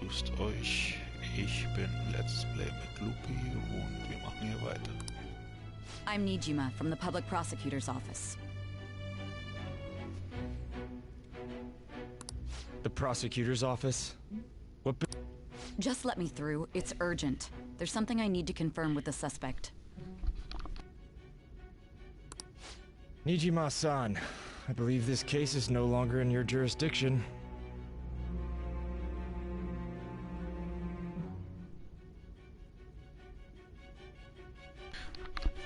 grüßt euch. Ich bin Let's Play mit Lupi und wir machen hier weiter. I'm Nijima from the Public Prosecutor's Office. The prosecutor's office? What? Just let me through. It's urgent. There's something I need to confirm with the suspect. Nijima-san, I believe this case is no longer in your jurisdiction.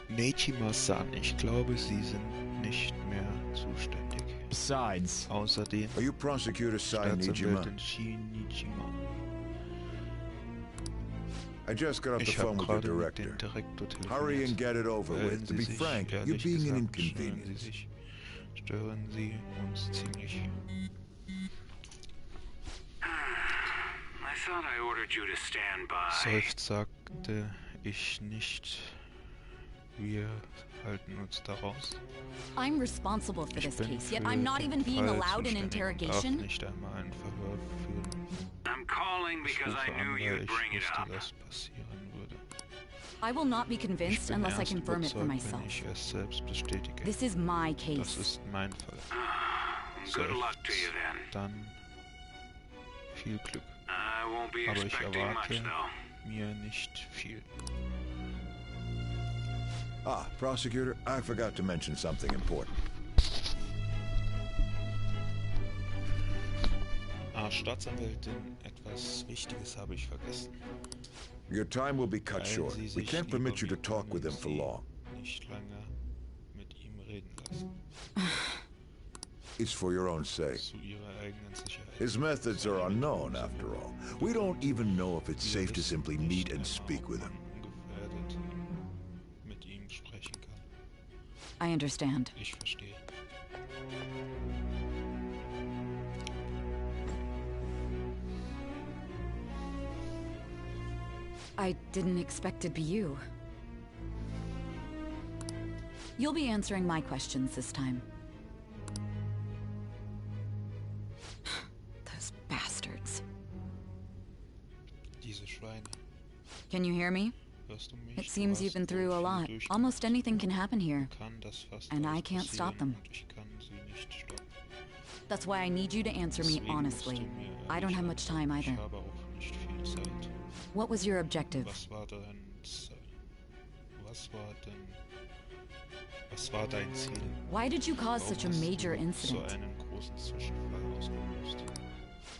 Nijima-san, ich glaube, Sie sind nicht mehr zuständig. Besides, Außerdem Are you prosecutor Sai Nijima? Staatsanwältin Shin Nijima. I just got off the Ich habe phone with your gerade mit director. dem Direktor Hurry and telefoniert. get it over with. To be frank, you're ehrlich being an gesagt, inconvenience. stören Sie uns ziemlich. I thought I ordered you to stand by. Seufzt sagte ich nicht. Wir halten uns daraus. I'm responsible for Ich this bin case, yet für I'm not den even being Fall allowed an zuständig und darf interrogation. nicht einmal ein Verhör führen. I'm calling Ich because rufe I knew an, weil you'd ich bring it wusste, up. dass passieren würde. I will not be Ich convinced bin unless I erst confirm it for überzeugt, myself. wenn ich es selbst bestätige. This is my Das case. ist mein Fall. Good luck to you then. Dann viel Glück. I won't be Aber ich expecting much erwarte though. mir nicht viel. Ah, prosecutor, I forgot to mention something important. Staatsanwältin, etwas Wichtiges habe ich vergessen. Your time will be cut Teilen short. Sie We sich can't lieber permit you to mit, talk with wenn him for Sie long. nicht lange mit ihm reden lassen. It's for your own sake. Zu Ihrer eigenen Sicherheit. His methods are unknown, after all. We don't even know if it's safe to simply meet and speak with him. Ungefährdet mit ihm sprechen kann. I understand. Ich verstehe. I didn't expect it'd be you. You'll be answering my questions this time. Those bastards. Diese Schweine. Can you hear me? Hörst du mich? It seems Du you've been hast through a viel lot. durchgemacht. Almost anything can happen here. Kann das fast And I alles can't stop passieren them. und ich kann sie nicht stoppen. That's why I need you to answer me Deswegen musst honestly. du mir I don't have much time ehrlich either. Ich habe auch nicht viel Zeit. What was your objective? Was war dein Ziel? Why did you cause Warum such a hast major du so incident? einen großen Zwischenfall ausgelöst?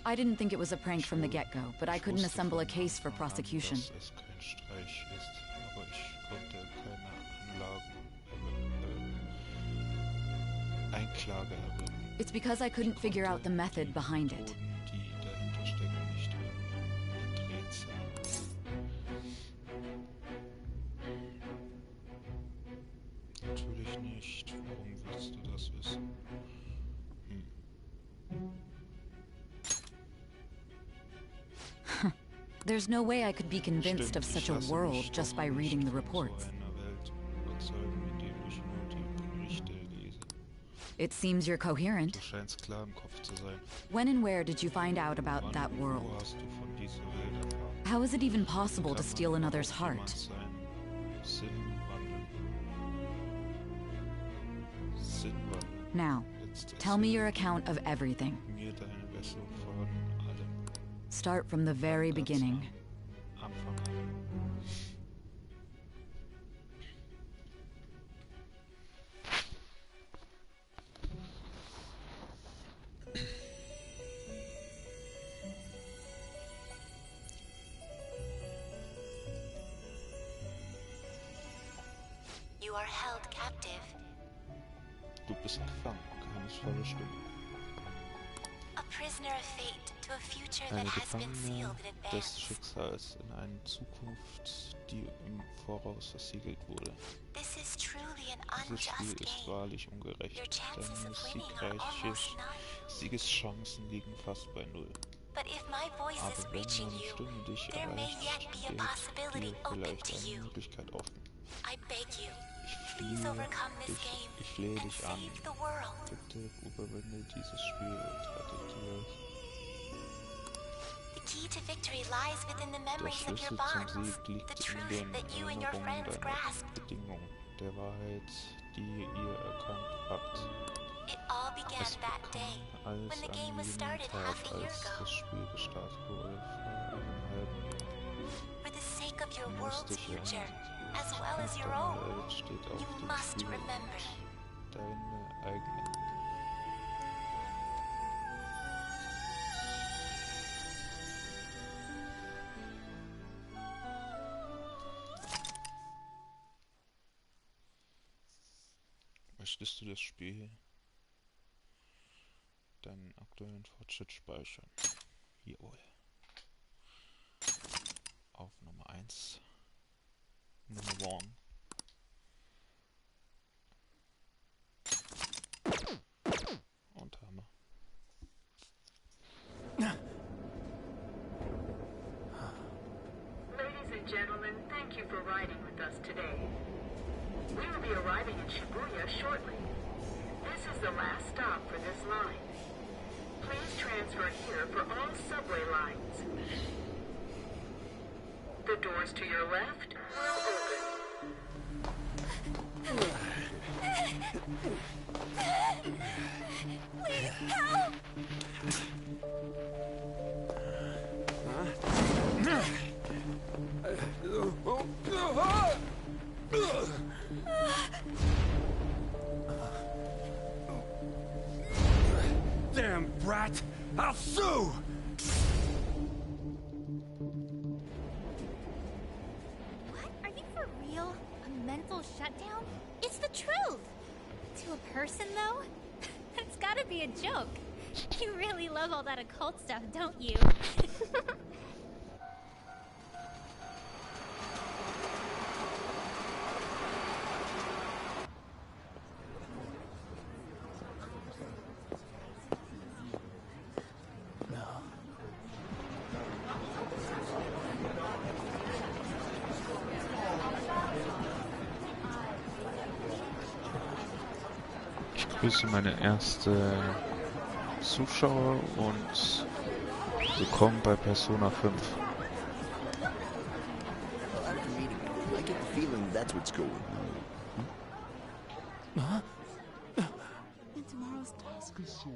I didn't think it was a prank from the get-go, but I Ich couldn't wusste assemble a von case for Anfang an, prosecution. dass es kein Streich ist, aber ich konnte keine Einklage erringen. It's because I couldn't figure out the method behind it. Methoden, die dahinter stecken, nicht entdreht Natürlich nicht. Warum willst du das wissen? There's no way I could be convinced Stimmt, of ich such a lasse world mich just doch by reading the nicht von reports. So einer Welt überzeugen, indem ich nur die Berichte lese. It seems you're Du coherent. scheinst klar im Kopf zu sein. When and where did you find out about Wann that und wo world? hast du von dieser Welt erfahren? How is it even possible to Kann man steal another's überhaupt heart? jemand seinen Sinn wandeln? Now, Jetzt tell me your erzähl account of everything. mir deine Version von allem. Start from the very Ganz beginning. am Anfang an. You are held captive. Du bist gefangen, geheimnisvolle Stimme. A prisoner of fate to a future that Eine has been Gefangene sealed in des advance. Schicksals in eine Zukunft, die im Voraus versiegelt wurde. This is truly an Dieses Spiel unjust ist game. wahrlich ungerecht. Your chances Deine of winning are almost none. Siegeschancen liegen fast bei null. But if my voice is Aber wenn reaching meine you, Stimme dich there may erreicht, yet be a steht possibility dir open vielleicht to eine you. Möglichkeit offen. I beg you, Ich please flehe overcome this dich, game ich flehe and dich an. save the world. Bitte überwinde dieses Spiel und rette die Welt. The key to victory lies within the Der memories of your Schlüssel zum bonds, Sieg the liegt in truth den that you and your Erinnerungen friends deiner grasped. Bedingungen, der Wahrheit, die ihr erkannt habt. It all began Es that day, begann alles when the an game was jenem started Tag, half a year als ago. das Spiel gestartet wurde, vor einem halben Jahr. For the sake of your Die world's mystische future, as Zukunft well as your deiner own, Welt steht auf you dem must Spiel remember. und deine eigene. Möchtest du das Spiel, deinen aktuellen Fortschritt speichern? Jawohl. Auf Nummer 1. Nummer 1. Und Hammer. Ladies and gentlemen, thank you for riding with us today. We will be arriving in Shibuya shortly. This is the last stop for this line. Please transfer here for all subway lines. The doors to your left will open. Please help! Damn brat! I'll sue! What? Are you for real? A mental shutdown? It's the truth! To a person, though? It's gotta be a joke. You really love all that occult stuff, don't you? Ich grüße meine erste Zuschauer und willkommen bei Persona 5. After meeting you, I get the feeling that's what's going on. And tomorrow's task is so.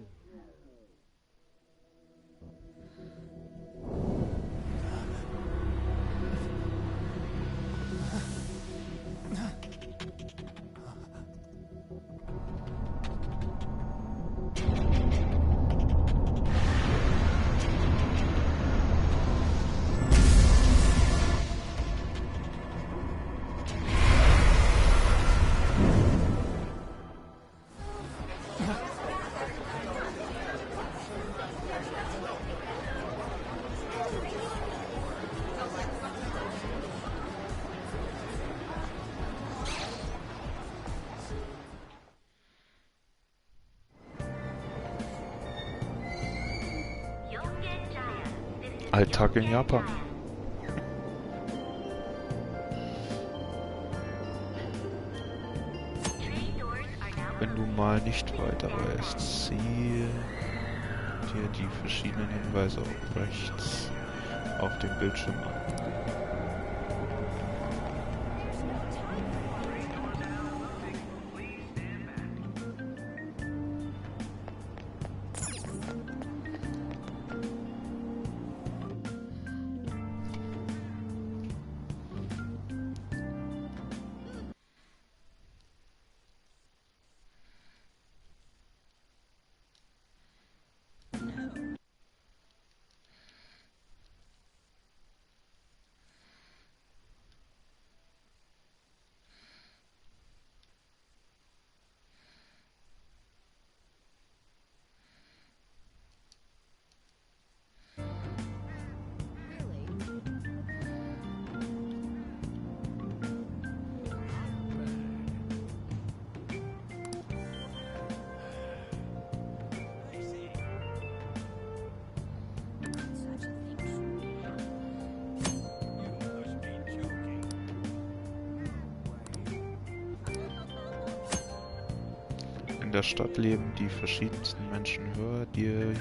Alltag in Japan. Wenn du mal nicht weiter weißt, siehe dir die verschiedenen Hinweise rechts auf dem Bildschirm an. In der Stadt leben die verschiedensten Menschen. Hör dir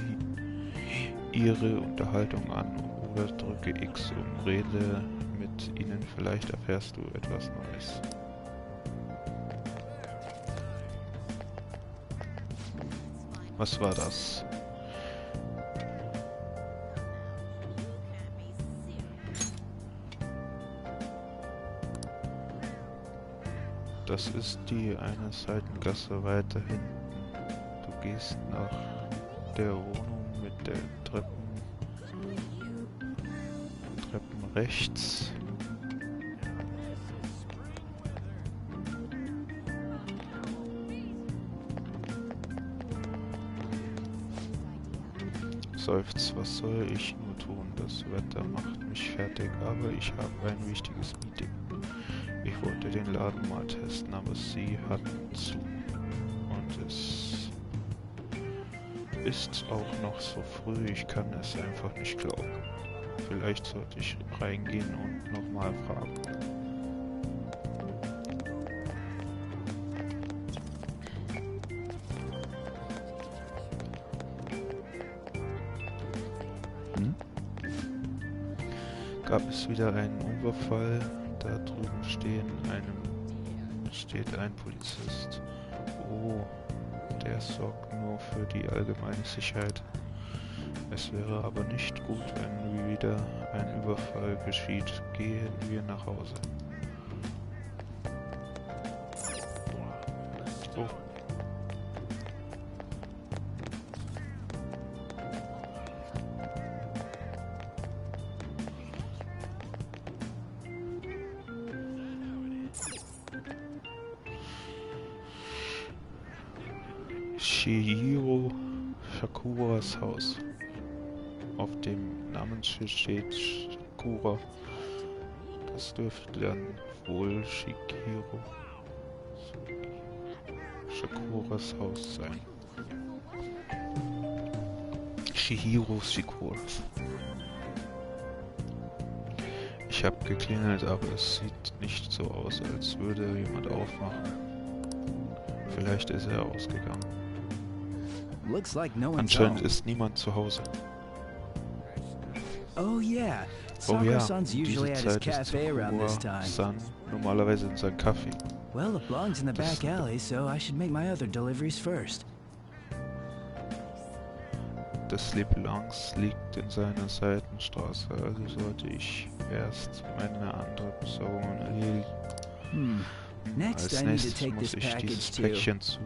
ihre Unterhaltung an oder drücke X und rede mit ihnen, vielleicht erfährst du etwas Neues. Was war das? Das ist die eine Seitengasse weiter hinten. Du gehst nach der Wohnung mit der Treppen rechts. Seufzt, was soll ich nur tun? Das Wetter macht mich fertig, aber ich habe ein wichtiges Meeting. Ich wollte den Laden mal testen, aber sie hatten zu. Und es ist auch noch so früh, ich kann es einfach nicht glauben. Vielleicht sollte ich reingehen und nochmal fragen. Gab es wieder einen Überfall? Da drüben steht ein Polizist. Oh, der sorgt nur für die allgemeine Sicherheit. Es wäre aber nicht gut, wenn wieder ein Überfall geschieht. Gehen wir nach Hause. Oh. Chihiro Sakuras Haus. Auf dem Namensschild steht Sakura. Das dürfte dann wohl Sakuras Haus sein. Chihiro Sakura. Ich habe geklingelt, aber es sieht nicht so aus, als würde jemand aufmachen. Vielleicht ist er ausgegangen. Anscheinend ist niemand zu Hause. Oh ja, diese Zeit ist Sakura-san normalerweise in seinem Kaffee. Well, it belongs in the back alley, so I should make my other deliveries first. Das Leblangs liegt in seiner Seitenstraße, also sollte ich erst meine andere Besorgungen erledigen. Als nächstes muss ich dieses Päckchen zu...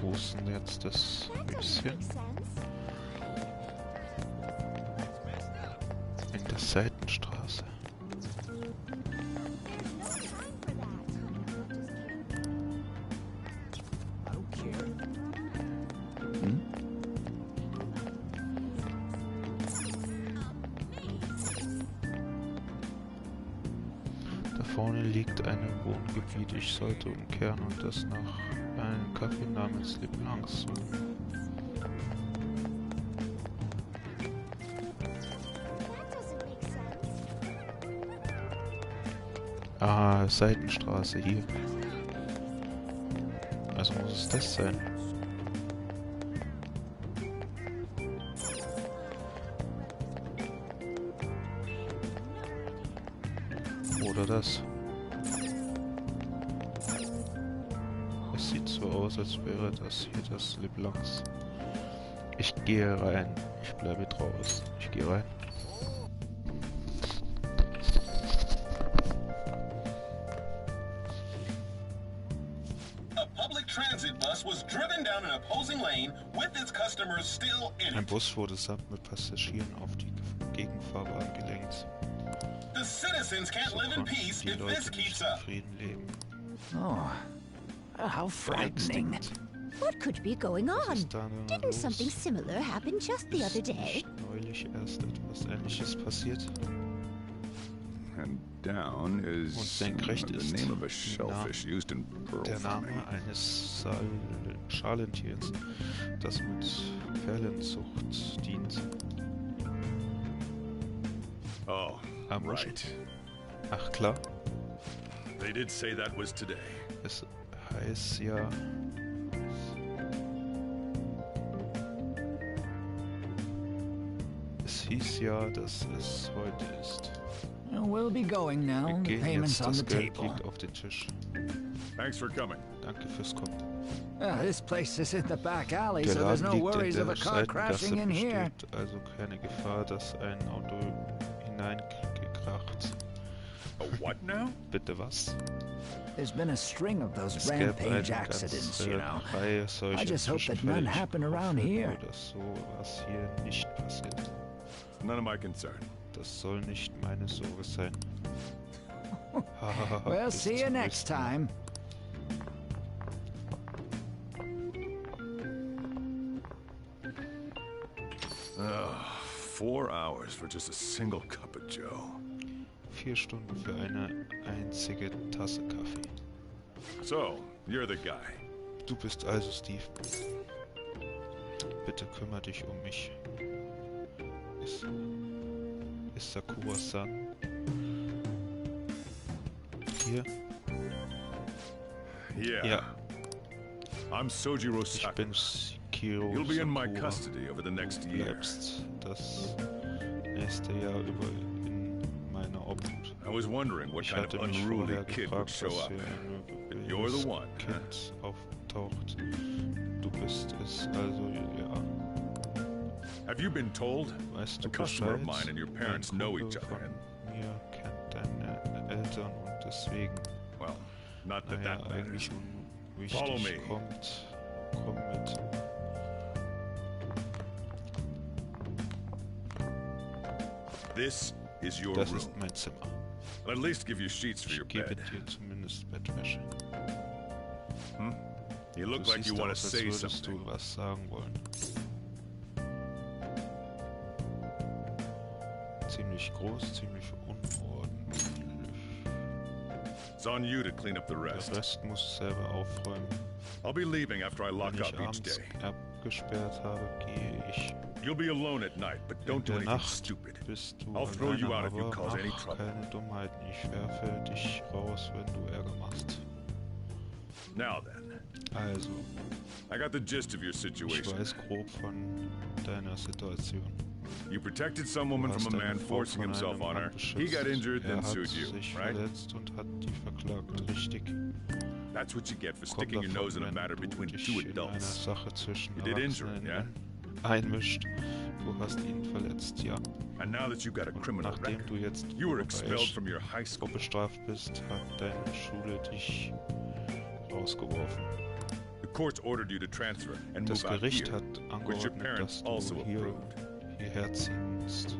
Wo ist denn jetzt das Höschen? In der Seitenstraße. Da vorne liegt ein Wohngebiet. Ich sollte umkehren und das nach einem Kaffee namens Leblangs suchen. Ah, Seitenstraße hier. Also muss es das sein. Oder das. Es sieht so aus, als wäre das hier das Leblangs. Ich gehe rein. Ich bleibe draußen. Ich gehe rein. Ein Bus wurde samt mit Passagieren auf die Gegenfahrbahn gelenkt. So konnten die Leute nicht zufrieden leben. Oh, how frightening. What could be going on? Didn't something similar happen just the other day? Neulich erst etwas Ähnliches passiert. And down is Und senkrecht the ist name of a shellfish used in pearl der Name farming. eines Schalentiers, das mit Perlenzucht dient. Oh, Ammuschen. right. Ach klar, They did say that was today. es heißt ja... Es hieß ja, dass es heute ist. We'll be going now. Wir The gehen payment's jetzt, on das the Geld table. liegt auf dem Tisch. Thanks for coming. Danke fürs Kommen. This place is in the back alley, Der so there's Laden no liegt in worries of der a car Seitengasse, crashing in here. besteht also keine Gefahr, dass ein Auto hineingekracht. A what now? Bitte was? There's been a string of those Es gab eine rampage accidents, you know. Reihe solcher I just hope that none Zwischenfälle. happen Ich around hoffe here. nur, dass sowas hier nicht passiert. None of my concern. Das soll nicht meine Sorge sein. Well, Bis see you zum next nächsten Mal. time. Ugh, 4 hours for just a single cup of Joe. 4 Stunden für eine einzige Tasse Kaffee. So, you're the guy. Du bist also Steve. Bitte kümmere dich um mich. Ist Sakura-san hier? Yeah. Ja, I'm Sojiro ich Saka. bin Sekiro You'll be in my Sakura. custody over the next Du year. bleibst das nächste Jahr über in meiner Obhut. I was wondering what Ich kind of hatte mich unruly vorher kid would gefragt, show was up. für ein You're the wildes one, huh? Kind auftaucht. Du bist es, also ja. Have you been told? Weißt A du customer of Bescheid? mine and your Ein parents know Kunde each other, von and mir kennt deine Eltern und deswegen, well, not that naja, that eigentlich matters. Follow unwichtig, me. komm mit. This is your Das room. ist mein Zimmer. I'll at least give you sheets for your Ich gebe bed. dir zumindest Bettwäsche. You Du look like you siehst want to aus, als say würdest something. du was sagen wollen. Ziemlich groß, ziemlich unordentlich. It's on you to clean up the Der rest. Rest muss selber aufräumen. I'll be leaving after I lock Wenn ich up each abends day. abgesperrt habe, gehe ich. You'll be alone at night, but In don't do der anything Nacht stupid. bist du I'll throw you alleine, out if you aber cause any mach trouble. keine Dummheiten. Ich werfe dich raus, wenn du Ärger machst. Now then, Also, I got the gist of your ich situation. weiß grob von deiner Situation. You protected some Du woman hast from a eine man Frau forcing von himself einem on her. Mann He got beschützt. injured, then Er hat sued you, sich right? verletzt und hat die verklagt, richtig. That's what you get for Kommt sticking your davon, nose in a wenn matter du between dich two in einer adults. Sache zwischen You did injure him, Erwachsenen yeah? einmischt. Du hast ihn verletzt, ja. And now that you've got a Und criminal nachdem record, du jetzt you were expelled from your high school. bestraft bist, hat deine Schule dich rausgeworfen. The courts ordered you to transfer and Das move out Gericht here, hat which your angeordnet, parents dass also du approved. hierher ziehst.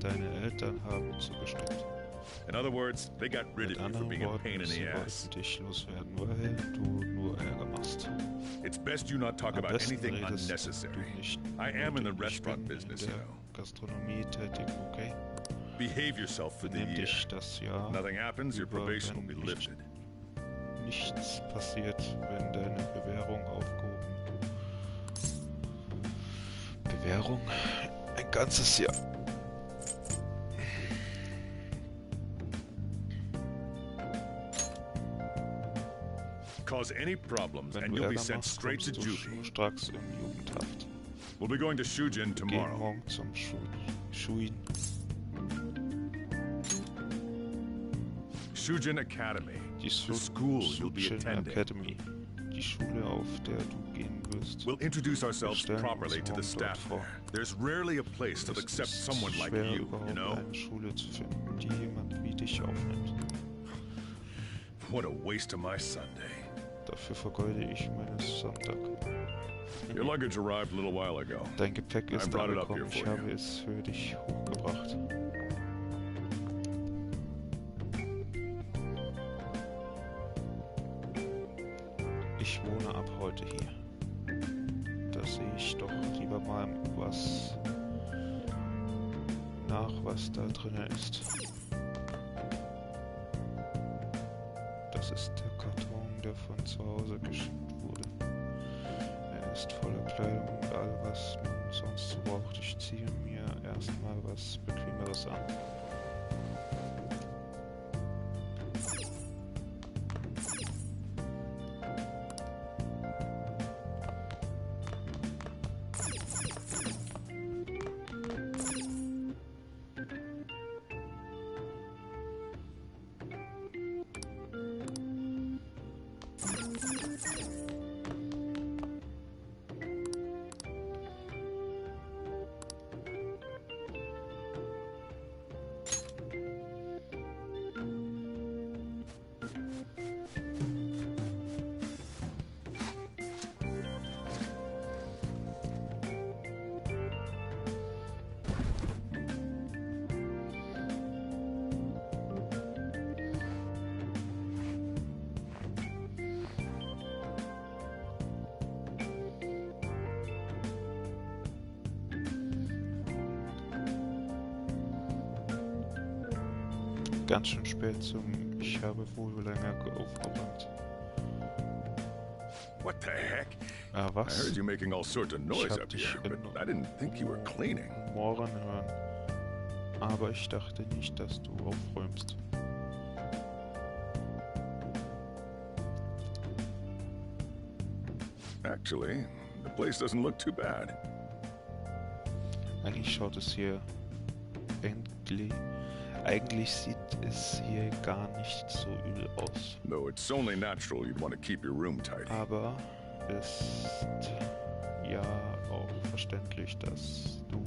Deine Eltern haben zugestimmt. In other words, they got rid Mit of you for anderen being a Worten, pain in sie the ass. wollten dich loswerden, weil du nur Ärger machst. It's best you not talk Am about besten anything redest unnecessary. du nicht I am in the unnötig. restaurant Ich bin business, in you der know. Gastronomie tätig, okay? Behave yourself for the Nimm year. dich das Jahr Nothing happens, your über, probation will wenn be lifted. nichts passiert, wenn deine Bewährung aufgehoben. Bewährung? Ein ganzes Jahr. Cause any problems Wenn and du you'll be Ärger sent machst, straight to kommst du juvie. stracks in Jugendhaft. We'll be going to Shujin Wir gehen tomorrow. morgen zum Schuin. Shujin Academy, Die the school you'll be Sujin attending. Academy. Die Schule, auf der du gehen wirst. We'll introduce ourselves stellen properly uns to the morgen dort staff vor. there. There's rarely a place that'll Es accept ist someone like schwer, you, you überhaupt know? eine Schule zu finden, die jemand wie dich aufnimmt. What a waste of my Sunday. Dafür vergeude ich meinen Sonntag. Your luggage arrived a little while ago. Dein Gepäck I ist brought it up angekommen. here Ich for habe you. es für dich hochgebracht. Ich wohne ab heute hier. Da sehe ich doch lieber mal was nach, was da drin ist. Das ist der Karton, der von zu Hause geschickt wurde. Er ist voller Kleidung und all, was man sonst so braucht. Ich ziehe mir erstmal was Bequemeres an. Ganz schön spät ich habe wohl länger aufgeräumt. What the heck? Was? I heard you making all sorts of noise up here, but I didn't think you were cleaning. Mohren hören. Aber ich dachte nicht, dass du aufräumst. Actually, the place doesn't look too bad. Eigentlich schaut es hier eigentlich sieht es hier gar nicht so übel aus. Though it's only natural you'd want to keep your room tidy. Aber es ist ja auch verständlich, dass du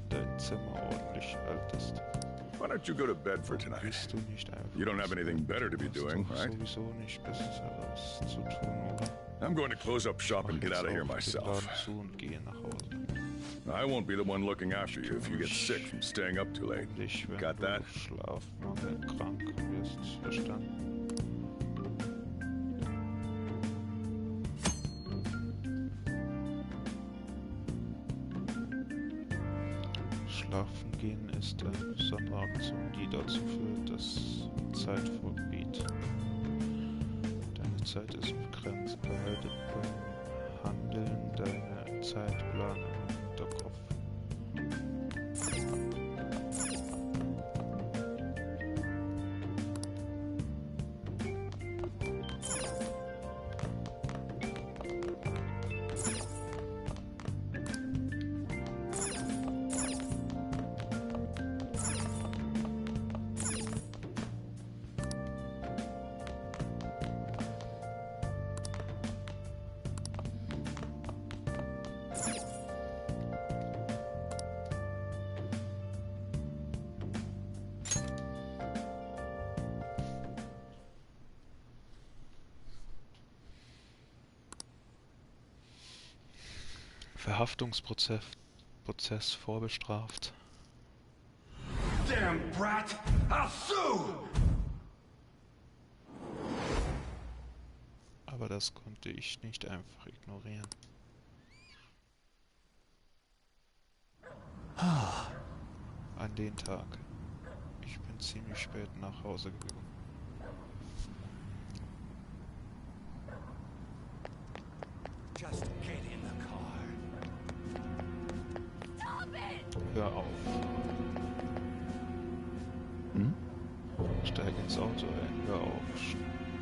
dein Zimmer ordentlich haltest. Why don't you go to bed for tonight? Bist du nicht einfach You don't have anything better to be doing, right? Sowieso nicht Besseres zu tun, oder? I'm going to close up shop and get out of here myself. Zu und gehe nach Hause. I won't be the one looking after you if you get sick from staying up too late. Got that? Schlafmangel krank wirst, verstanden? Schlafen gehen ist eine besondere Aktion, die dazu führt, dass Zeit vergeht. Deine Zeit ist begrenzt. Behalte beim Handeln deine Zeitplan im Hinterkopf. Verhaftungsprozess vorbestraft. Damn brat! I'll sue! Aber das konnte ich nicht einfach ignorieren. An den Tag. Ich bin ziemlich spät nach Hause gegangen. Just get in the car. Hör auf. Steig ins Auto ein, hör auf.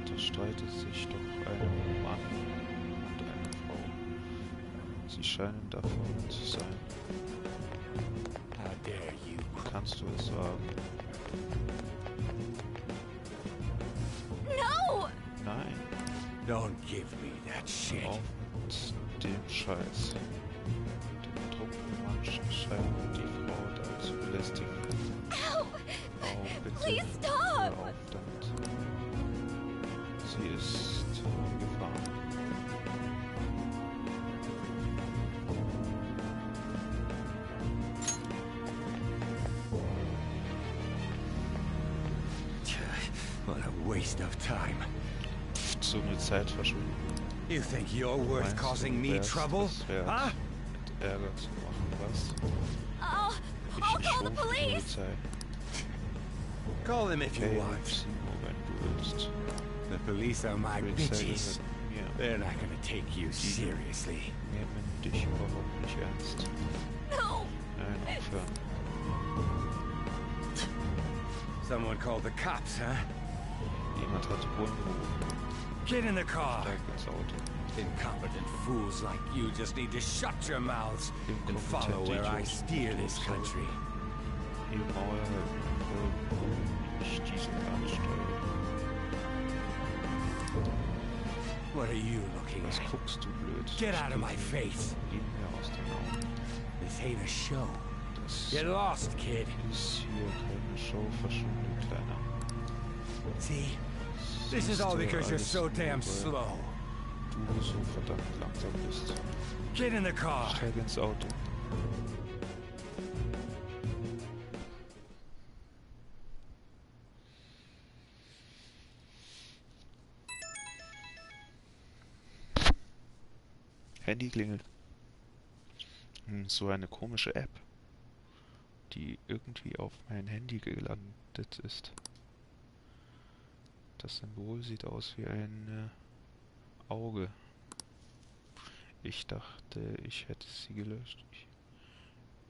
Da streitet sich doch ein Mann und eine Frau. Sie scheinen davon zu sein. How dare you? Kannst du es sagen? No! Nein. Don't give me that shit. Auf mit dem Scheiß. Dem betrunkenen Mann scheint die Frau da zu belästigen. Ow! Oh, bitte. Please stop! Hör auf damit. Sie ist gefahren. What a waste of time. So eine Zeitverschwendung. You think you're worth causing me trouble? Huh? Mit Ärger zu machen, was? Oh, Ich I'll call the police! Call them if you want. The police are my bitches. They're not gonna take you seriously. No! Someone called the cops, huh? Get in the car! Incompetent fools like you just need to shut your mouths and follow where I steer this country. What are you looking at? Get out of my face! This ain't a show. Get lost, kid. See? This is all because you're so damn slow. Get in the car. Steig ins Auto. Handy klingelt. So eine komische App, die irgendwie auf mein Handy gelandet ist. Das Symbol sieht aus wie ein Auge. Ich dachte, ich hätte sie gelöscht.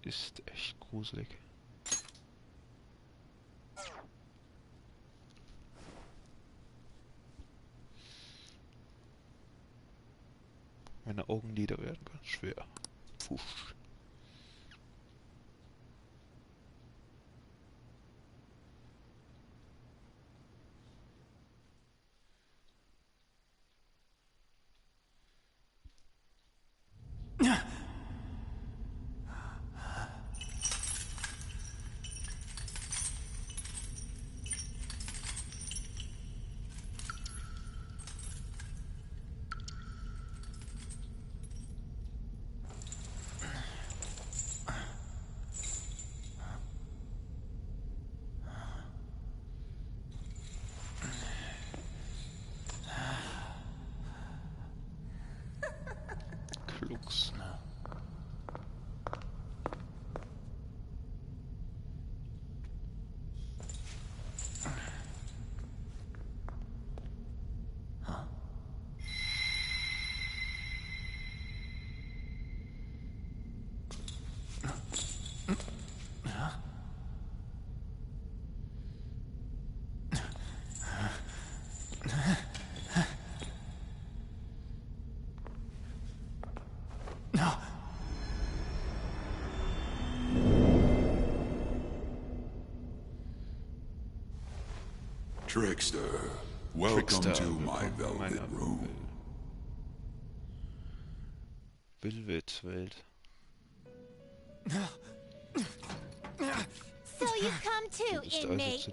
Ist echt gruselig. Meine Augenlider werden ganz schwer. Puh. Klux. Trickster, welcome to my velvet room. Velvet-Welt. So you've come too, inmate.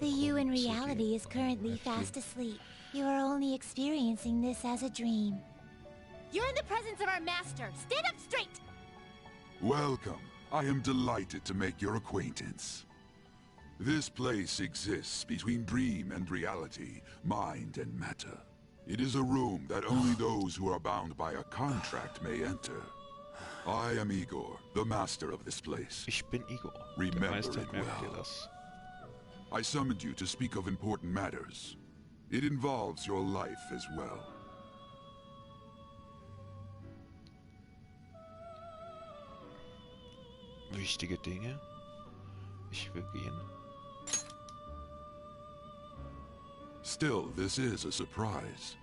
The you in reality is currently fast asleep. You are only experiencing this as a dream. You're in the presence of our master. Stand up straight! Welcome. I am delighted to make your acquaintance. This place exists between dream and reality, mind and matter. It is a room that only those who are bound by a contract may enter. I am Igor, the master of this place. Ich bin Igor. Remember it well. I summoned you to speak of important matters. It involves your life as well. Wichtige Dinge. Ich will gehen. Still, this is a surprise.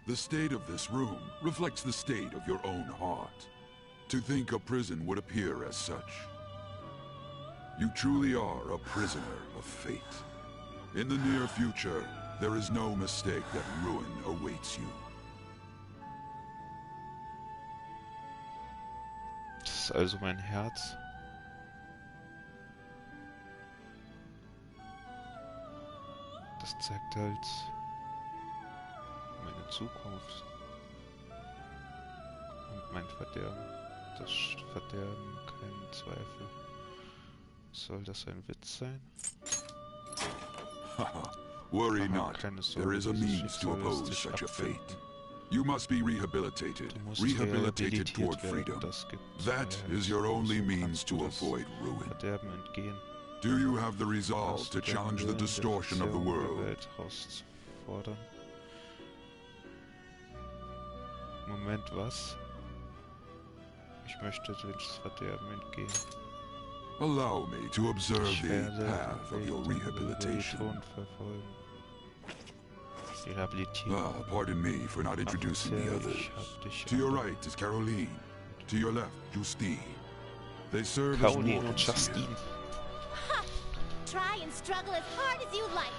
The state of this room reflects the state of your own heart. To think a prison would appear as such. You truly are a prisoner of fate. In the near future, there is no mistake that ruin awaits you. Das ist also mein Herz. Das zeigt halt meine Zukunft und mein Verderben. Das Verderben, kein Zweifel. Soll das ein Witz sein? Worry not. There is a means to oppose such a fate. You must be rehabilitated. Rehabilitated toward freedom. That is your only means to avoid ruin. Do you have the resolve to challenge the distortion of the world? Moment, was? Ich möchte das Verderben entgehen. Allow me to observe the path of your rehabilitation. Pardon me for not introducing the others. To your right is Caroline. To your left, Justine. They serve as wardens here. Try and struggle as hard as you like.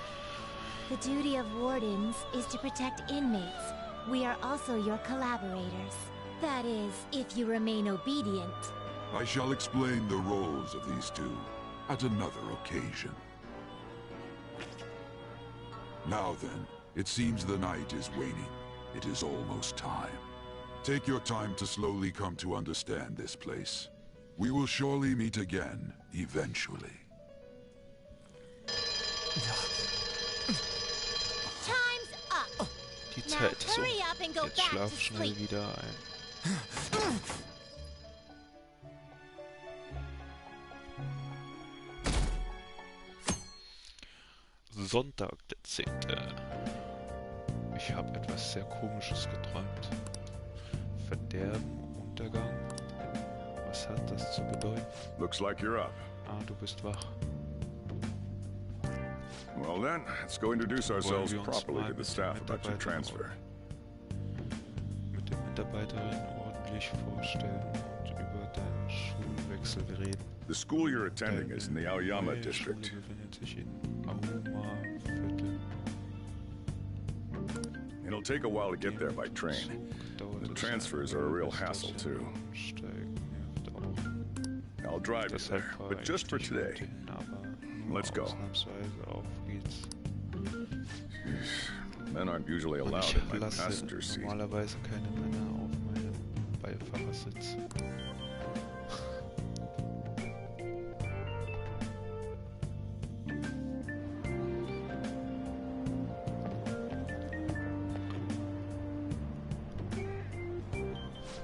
The duty of wardens is to protect inmates. We are also your collaborators. That is, if you remain obedient. I shall explain the roles of these two at another occasion. Now then, it seems the night is waning. It is almost time. Take your time to slowly come to understand this place. We will surely meet again, eventually. Time's up. Die Zeit ist um. Jetzt schlaf schnell wieder ein. Sonntag, der 10. Ich habe etwas sehr Komisches geträumt. Verderben, Untergang. Was hat das zu bedeuten? Looks like you're up. Ah, du bist wach. Well then, let's go introduce ourselves properly to the staff about your transfer. Mit den Mitarbeiterinnen ordentlich vorstellen und über deinen Schulwechsel reden. The school you're attending is in the Aoyama district. Schule befindet sich in Aoyama-Viertel. It'll take a while to get there by train. The transfers are a real hassle too. I'll drive you there, but just for today. Let's go. Men aren't usually allowed in my passenger seat. Normalerweise keine Männer auf meinem Beifahrersitz.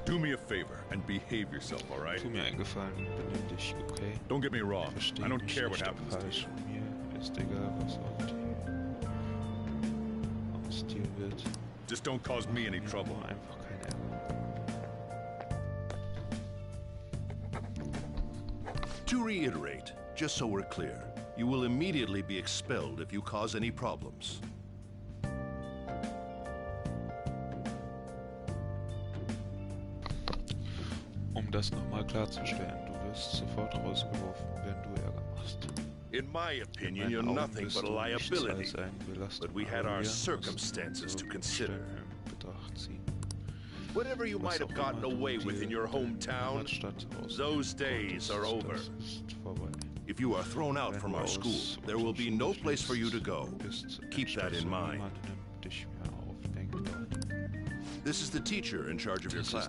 Do me a favor and behave yourself, all right? Tu mir einen Gefallen und benimm dich, okay? Don't get me wrong. I don't care what happens to you. Mir ist egal, was aus dir wird. Just don't cause me any trouble. Einfach kein Ärger. To reiterate, just so we're clear, you will immediately be expelled if you cause any problems. Um das nochmal klarzustellen, du wirst sofort rausgeworfen, wenn du Ärger machst. In my opinion, you're nothing but a liability, but we had our circumstances to consider. Whatever you might have gotten away with in your hometown, those days are over. If you are thrown out from our school, there will be no place for you to go. Keep that in mind. This is the teacher in charge of your class.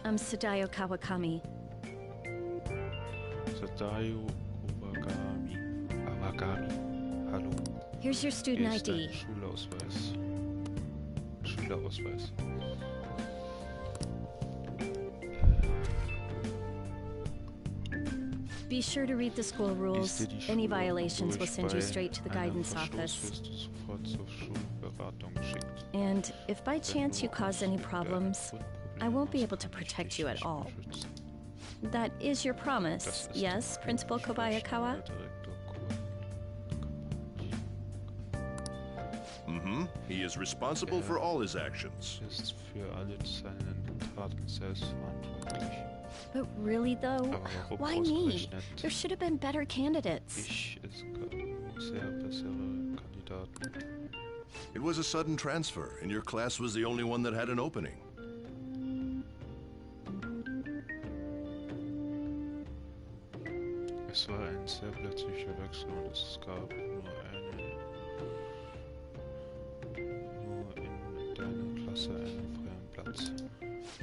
I'm Sadayo Kawakami. Sadayo Kawakami. Hallo. Here's your student ID. Schulausweis. Schülerausweis. Be sure to read the school rules. Any violations will send you straight to the guidance office. And if by chance you cause any problems, I won't be able to protect you at all. That is your promise, yes, Principal Kobayakawa? Mm-hmm. He is responsible for all his actions. But really though, why me? There should have been better candidates. It was a sudden transfer, and your class was the only one that had an opening. Es war ein sehr plötzlicher Wechsel und es gab nur in deiner Klasse einen freien Platz.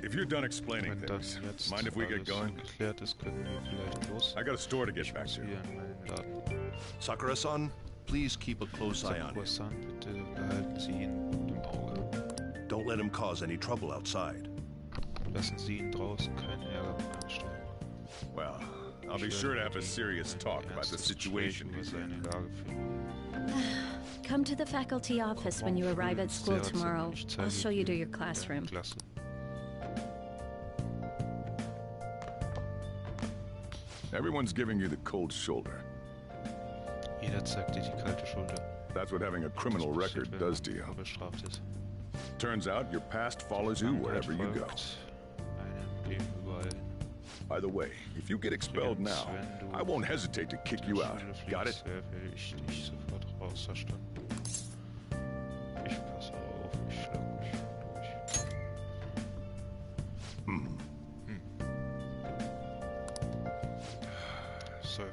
If you're done explaining things, mind if we get going? Geklärt ist, können wir vielleicht los. I got a store to get back to. Sakura-san, please keep a close eye on him. Bitte behalten Sie ihn im Auge. Don't let him cause any trouble outside. Lassen Sie ihn draußen keinen Ärger anstellen. Well, I'll be sure to have a serious talk about the situation he's in. Come to the faculty office when you arrive at school tomorrow. I'll show you to your classroom. Everyone's giving you the cold shoulder. Jeder zeigt dir die kalte Schulter. That's what having a criminal record does to you. Turns out your past follows you wherever you go. By the way, if you get expelled now, I won't hesitate to kick you out. Got it?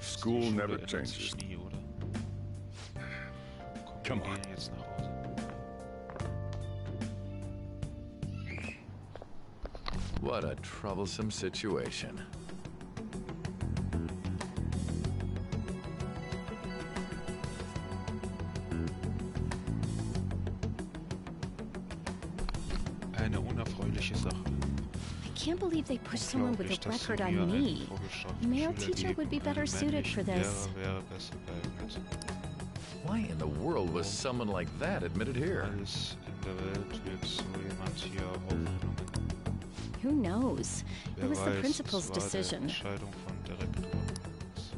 School never changes. Come on. What a troublesome situation. Eine unerfreuliche Sache. I can't believe they pushed someone with a record on me. A male teacher would be better suited for this. Why in the world was someone like that admitted here? Who knows? It was the principal's decision.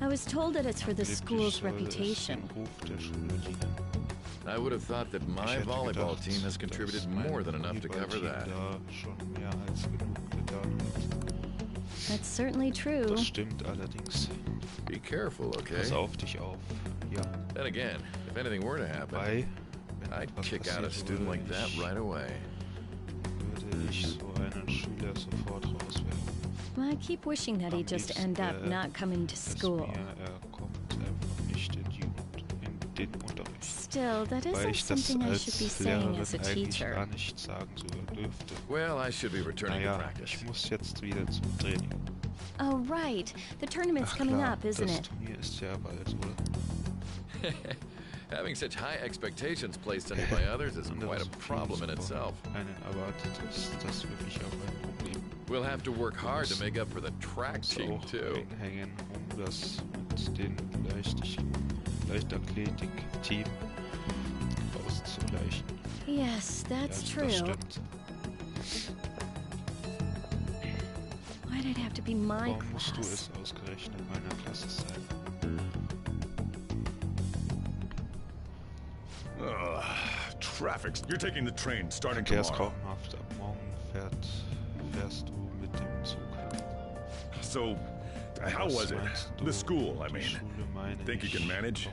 I was told that it's for the school's reputation. I would have thought that my volleyball team has contributed more than enough to cover that. That's certainly true. Das stimmt allerdings. Be careful, okay? Pass auf dich auf. Ja. Then again, if anything were to happen, I'd kick out a student like that right away. Würde ich so einen Schüler sofort rauswerfen. I keep wishing that he'd just end up not coming to school. Kommt einfach nicht in den Unterricht. Still, that isn't something I should be saying as a teacher. Gar nicht sagen dürfte. Well, I should be returning to practice. Ich muss jetzt wieder zum Training. Oh, right. The tournament's coming up, isn't it? Das Turnier ist ja bald, oder? Having such high expectations placed on you by others is quite a problem in itself. Das wirklich auch ein Problem. We'll have to work hard to make up for the track team, too. Hängen, das mit dem Leichtathletik-Team auszugleichen. Yes, that's true. Das stimmt. Why'd it have to be my Warum musst du class? es ausgerechnet meiner Klasse sein? Traffic. You're taking the train starting Der ist tomorrow. grauenhaft. Ab morgen fährst du mit dem Zug. So, how was it? The school, I mean. Think you can manage?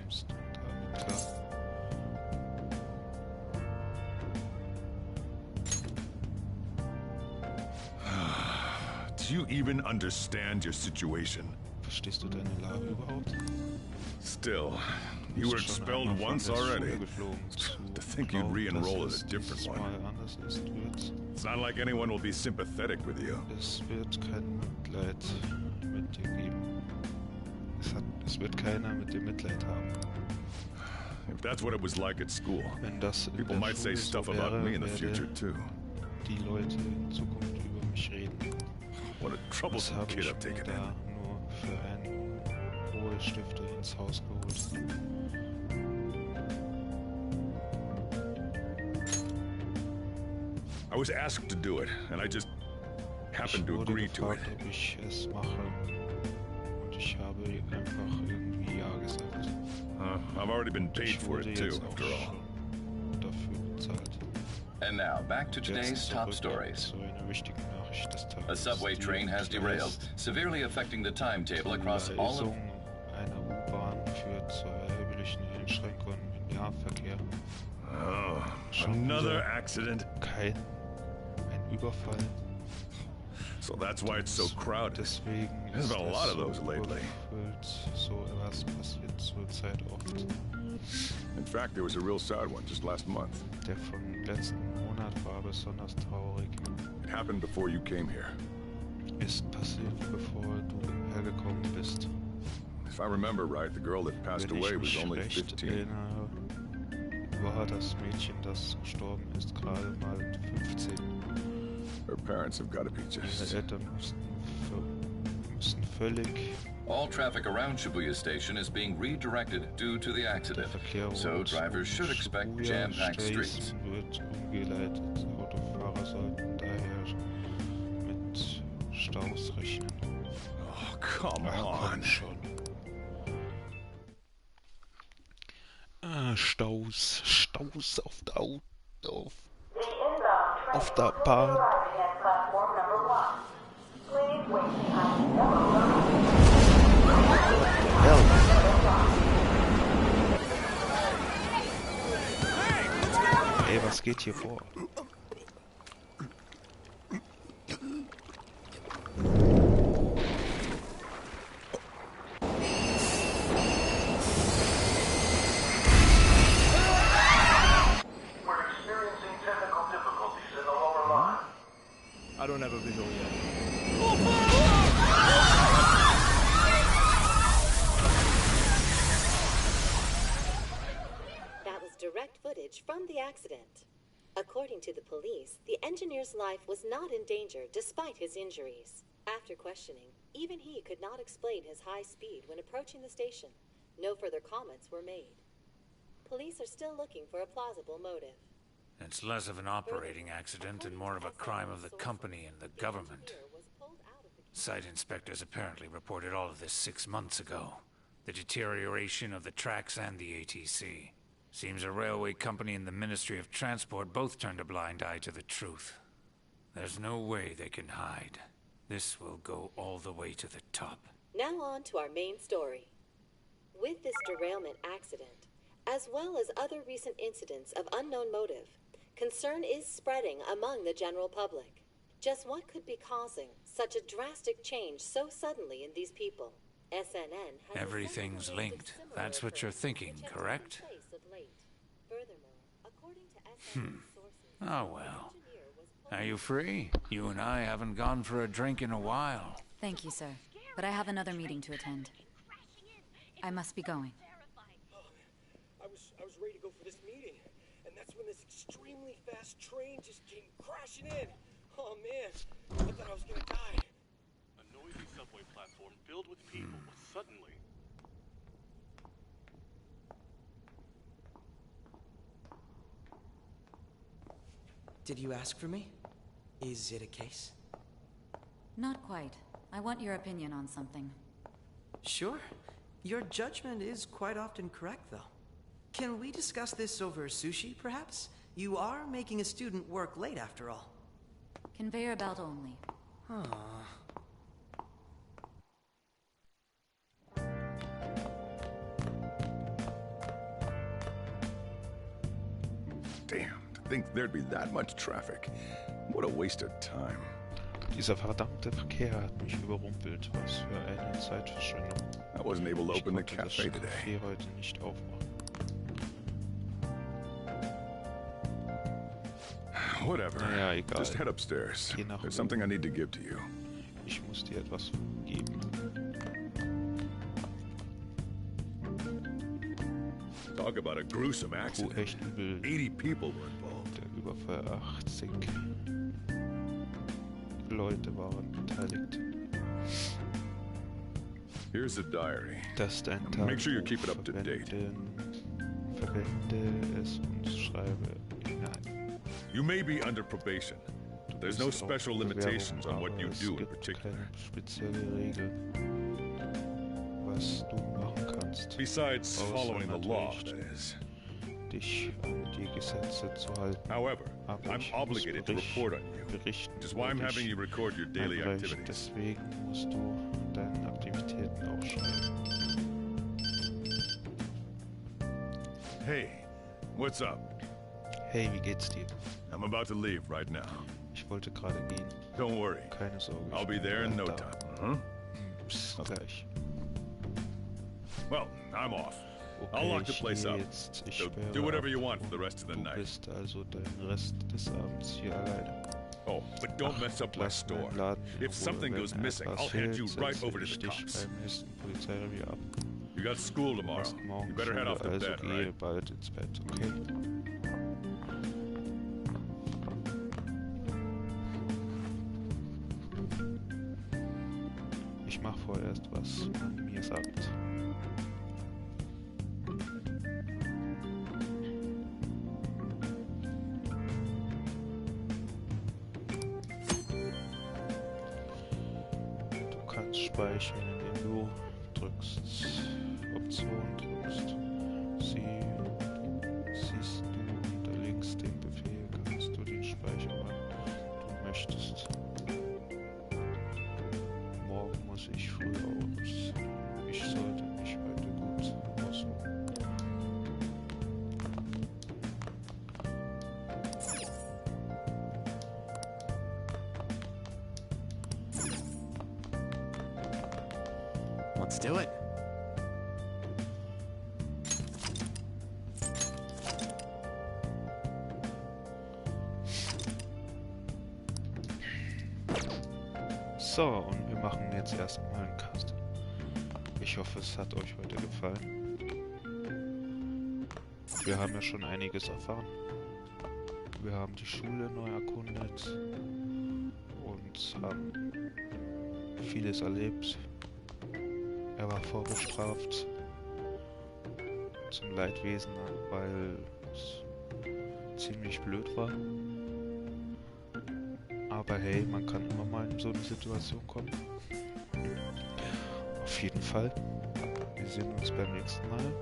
Do you even understand your situation? Verstehst du deine Lage überhaupt? Still, you were expelled once already. To think you'd re-enroll in a different one. It's not like anyone will be sympathetic with you. Es wird kein Mitleid mit dir geben. Es wird keiner mit dir Mitleid haben. If that's what it was like at school, Wenn das people might say stuff about me in the future too. Die Leute in Zukunft über mich reden. What a troublesome kid I've taken in. Nur für einen Hohlstifter ins Haus geholt. I was asked to do it, and I just happened to agree to it. Ob ich es mache. Und ich habe einfach irgendwie ja gesagt. I've already been paid for it too, after all. Dafür bezahlt. And now, back to today's top stories. A subway train has derailed, severely affecting the timetable across all of... Eine U-Bahn führt zu erheblichen Einschränkungen im Nahverkehr. Oh, another accident. Ein Überfall. So that's why it's so crowded. Deswegen There's been a lot of those lately. So etwas passiert zurzeit oft. In fact, there was a real sad one just last month. Der vom letzten Monat war besonders traurig. It happened before you came here. Ist passiert, bevor du hergekommen bist. If I remember right, the girl that passed away was only 15. War das Mädchen, das gestorben ist, gerade mal 15. Her parents have got to be just... Ihre Eltern müssen völlig... All traffic around Shibuya Station is being redirected due to the accident, so drivers should expect jam-packed streets. Wird umgeleitet. Autofahrer sollten daher mit Staus rechnen. Oh, come on. Schon. Staus auf der auf der Bahn. Ey, was geht hier vor? I don't have a visual yet. That was direct footage from the accident. According to the police, the engineer's life was not in danger despite his injuries. After questioning, even he could not explain his high speed when approaching the station. No further comments were made. Police are still looking for a plausible motive. It's less of an operating accident and more of a crime of the company and the government. Site inspectors apparently reported all of this 6 months ago. The deterioration of the tracks and the ATC. Seems a railway company and the Ministry of Transport both turned a blind eye to the truth. There's no way they can hide. This will go all the way to the top. Now on to our main story. With this derailment accident, as well as other recent incidents of unknown motive, concern is spreading among the general public. Just what could be causing such a drastic change so suddenly in these people? SNN has everything's linked. That's what you're thinking, correct? Oh well. Are you free? You and I haven't gone for a drink in a while. Thank you, sir. But I have another meeting to attend. I must be going. I was ready to go for this meeting, and that's when this extremely fast train just came crashing in. Oh man, I thought I was gonna die. A noisy subway platform filled with people was suddenly... Did you ask for me? Is it a case? Not quite. I want your opinion on something. Sure. Your judgment is quite often correct, though. Can we discuss this over sushi, perhaps? You are making a student work late, after all. Conveyor belt only. Damn, to think there'd be that much traffic. What a waste of time. Dieser verdammte Verkehr hat mich überrumpelt. Was für eine Zeitverschwendung. I wasn't able to open the cafe today. Ich konnte das Café heute nicht aufmachen. Whatever. Naja, egal. Just head upstairs. There's something I need to give to you. Ich muss dir etwas geben. Talk about a gruesome accident. Echt übel. 80 people were involved. Der Überfall 80 Leute waren beteiligt. Here's the diary. Das ist ein Tagebuch. Make sure you keep it up to date. Verwende es und schreibe hinein. You may be under probation. There's no special limitations on what you do in particular. Spezielle Regeln, was du machen kannst. Besides following the law, that is. Dich an die Gesetze zu halten. However, I'm obligated to report on you, which is why I'm having you record your daily activities. Deswegen musst du deine Aktivitäten aufschreiben. Hey, what's up? Hey, wie geht's dir? I'm about to leave right now. Ich wollte gerade gehen. Don't worry. Keine Sorge. I'll be there in no time. Bis gleich. Well, I'm off. Okay, I'll lock the place up. So do whatever you want for the rest of the night. Du bist also den Rest des Abends hier alleine. Oh, but don't mess up my store. If something goes missing, I'll hand you right over to the cops. Beim nächsten Polizeirevier ab. You got school tomorrow. You better head off to bed, right? Bald ins Bett, okay? Ich mach vorerst, was man mir sagt. Du kannst speichern, indem du drückst Option, drückst sie, siehst du unter links den Befehl, kannst du den speichern, wann du möchtest. Morgen muss ich früh aus. Ich sollte mich heute gut ausruhen. Let's do it. So, und wir machen jetzt erstmal einen Cast. Ich hoffe, es hat euch heute gefallen. Wir haben ja schon einiges erfahren. Wir haben die Schule neu erkundet und haben vieles erlebt. Er war vorbestraft zum Leidwesen, weil es ziemlich blöd war. Aber hey, man kann immer mal in so eine Situation kommen. Auf jeden Fall. Wir sehen uns beim nächsten Mal.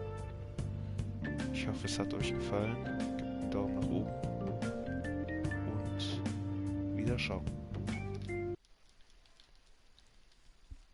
Ich hoffe, es hat euch gefallen. Gebt einen Daumen nach oben. Und Wiederschauen.